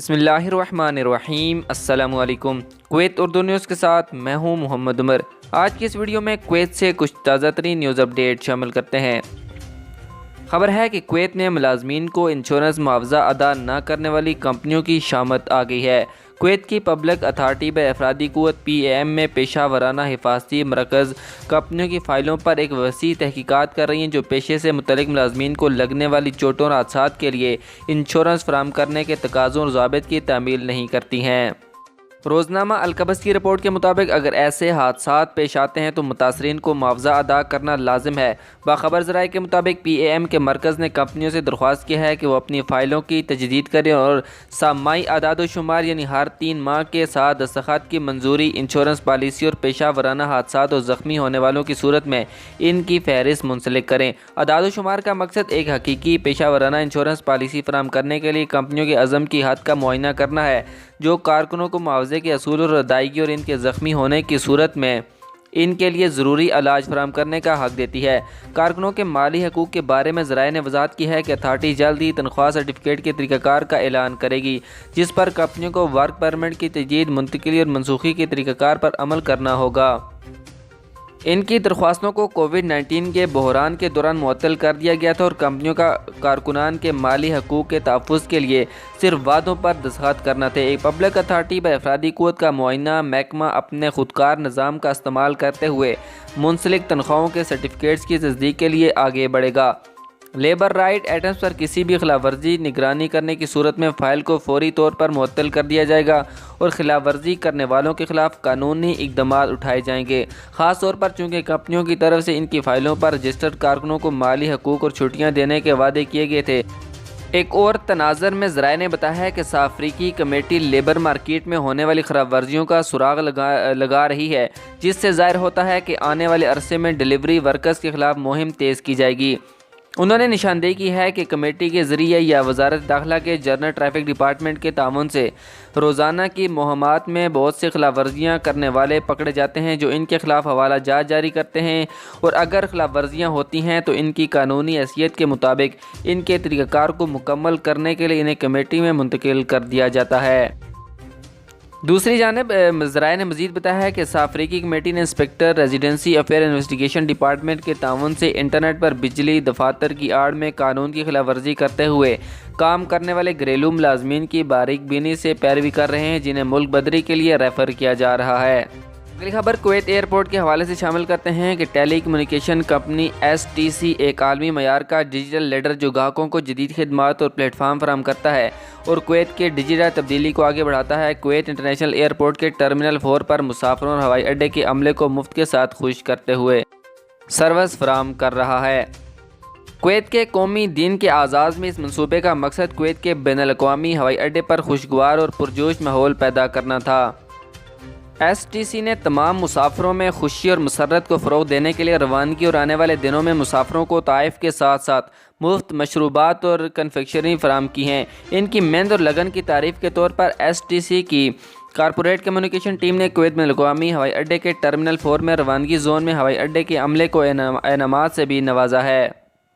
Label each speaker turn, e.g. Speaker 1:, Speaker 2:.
Speaker 1: بسم اللہ الرحمن الرحیم۔ السلام علیکم۔ کویت اردو نیوز کے ساتھ میں ہوں محمد عمر۔ آج کی اس ویڈیو میں کویت سے کچھ تازہ ترین نیوز اپڈیٹ شامل کرتے ہیں۔ خبر ہے کہ کویت میں ملازمین کو انشورنس معاوضہ ادا نہ کرنے والی کمپنیوں کی شامت آ گئی ہے۔ کویت کی پبلک اتھارٹی بر افرادی قوت PAM میں پیشہ ورانہ حفاظتی مراکز کمپنیوں کی فائلوں پر ایک وسیع تحقیقات کر رہی ہیں جو پیشے سے متعلق ملازمین کو لگنے والی چوٹوں اور حادثات کے لیے انشورنس فراہم کرنے کے تقاضوں اور ضوابط کی تعمیل نہیں کرتی ہیں۔ روزنامہ القبس کی رپورٹ کے مطابق اگر ایسے حادثات پیش آتے ہیں تو متاثرین کو معاوضہ ادا کرنا لازم ہے۔ باخبر ذرائع کے مطابق PAM کے مرکز نے کمپنیوں سے درخواست کی ہے کہ وہ اپنی فائلوں کی تجدید کریں اور سامائی اعداد و شمار یعنی ہر 3 ماہ کے ساتھ دستخط کی منظوری، انشورنس پالیسی اور پیشہ ورانہ حادثات اور زخمی ہونے والوں کی صورت میں ان کی فہرست منسلک کریں۔ اعداد و شمار کا مقصد ایک حقیقی پیشہ ورانہ انشورنس پالیسی فراہم کرنے کے لیے کمپنیوں کے عزم کی حد کا معائنہ کرنا ہے جو کارکنوں کو معاوضے کے اصول اور ادائیگی اور ان کے زخمی ہونے کی صورت میں ان کے لیے ضروری علاج فراہم کرنے کا حق دیتی ہے۔ کارکنوں کے مالی حقوق کے بارے میں ذرائع نے وضاحت کی ہے کہ اتھارٹی جلد ہی تنخواہ سرٹیفکیٹ کے طریقہ کار کا اعلان کرے گی جس پر کمپنیوں کو ورک پرمٹ کی تجدید، منتقلی اور منسوخی کے طریقہ کار پر عمل کرنا ہوگا۔ ان کی درخواستوں کو کووڈ-19 کے بحران کے دوران معطل کر دیا گیا تھا اور کمپنیوں کا کارکنان کے مالی حقوق کے تحفظ کے لیے صرف وعدوں پر دستخط کرنا تھے۔ ایک پبلک اتھارٹی بر افرادی قوت کا معینہ محکمہ اپنے خودکار نظام کا استعمال کرتے ہوئے منسلک تنخواہوں کے سرٹیفکیٹس کی تصدیق کے لیے آگے بڑھے گا۔ لیبر رائٹ ایٹمز پر کسی بھی خلاف ورزی نگرانی کرنے کی صورت میں فائل کو فوری طور پر معطل کر دیا جائے گا اور خلاف ورزی کرنے والوں کے خلاف قانونی اقدامات اٹھائے جائیں گے، خاص طور پر چونکہ کمپنیوں کی طرف سے ان کی فائلوں پر رجسٹرڈ کارکنوں کو مالی حقوق اور چھٹیاں دینے کے وعدے کیے گئے تھے۔ ایک اور تناظر میں ذرائع نے بتایا ہے کہ افریقی کمیٹی لیبر مارکیٹ میں ہونے والی خراب ورزیوں کا سراغ لگا رہی ہے جس سے ظاہر ہوتا ہے کہ آنے والے عرصے میں ڈیلیوری ورکرز کے خلاف مہم تیز کی جائے گی۔ انہوں نے نشاندہی کی ہے کہ کمیٹی کے ذریعے یا وزارت داخلہ کے جنرل ٹریفک ڈپارٹمنٹ کے تعاون سے روزانہ کی مہمات میں بہت سے خلاف ورزیاں کرنے والے پکڑے جاتے ہیں جو ان کے خلاف حوالہ جات جاری کرتے ہیں اور اگر خلاف ورزیاں ہوتی ہیں تو ان کی قانونی حیثیت کے مطابق ان کے طریقہ کار کو مکمل کرنے کے لیے انہیں کمیٹی میں منتقل کر دیا جاتا ہے۔ دوسری جانب ذرائع نے مزید بتایا ہے کہ افریقی کمیٹی نے inspector residency affair investigation department کے تعاون سے انٹرنیٹ پر بجلی دفاتر کی آڑ میں قانون کی خلاف ورزی کرتے ہوئے کام کرنے والے گھریلو ملازمین کی باریک بینی سے پیروی کر رہے ہیں جنہیں ملک بدری کے لیے ریفر کیا جا رہا ہے۔ اگلی خبر کویت ایئرپورٹ کے حوالے سے شامل کرتے ہیں کہ ٹیلی کمیونیکیشن کمپنی STC ایک عالمی معیار کا ڈیجیٹل لیڈر جو گاہکوں کو جدید خدمات اور پلیٹ فارم فراہم کرتا ہے اور کویت کے ڈیجیٹل تبدیلی کو آگے بڑھاتا ہے، کویت انٹرنیشنل ایئرپورٹ کے ٹرمینل 4 پر مسافروں اور ہوائی اڈے کے عملے کو مفت کے ساتھ خوش کرتے ہوئے سروس فراہم کر رہا ہے۔ کویت کے قومی دن کے آغاز میں اس منصوبے کا مقصد کویت کے بین الاقوامی ہوائی اڈے پر خوشگوار اور پرجوش ماحول پیدا کرنا تھا۔ STC نے تمام مسافروں میں خوشی اور مسرت کو فروغ دینے کے لیے روانگی اور آنے والے دنوں میں مسافروں کو تحائف کے ساتھ ساتھ مفت مشروبات اور کنفیکشنری فراہم کی ہیں۔ ان کی محنت اور لگن کی تعریف کے طور پر STC کی کارپوریٹ کمیونیکیشن ٹیم نے کویت بین الاقوامی ہوائی اڈے کے ٹرمینل 4 میں روانگی زون میں ہوائی اڈے کے عملے کو انعامات سے بھی نوازا ہے۔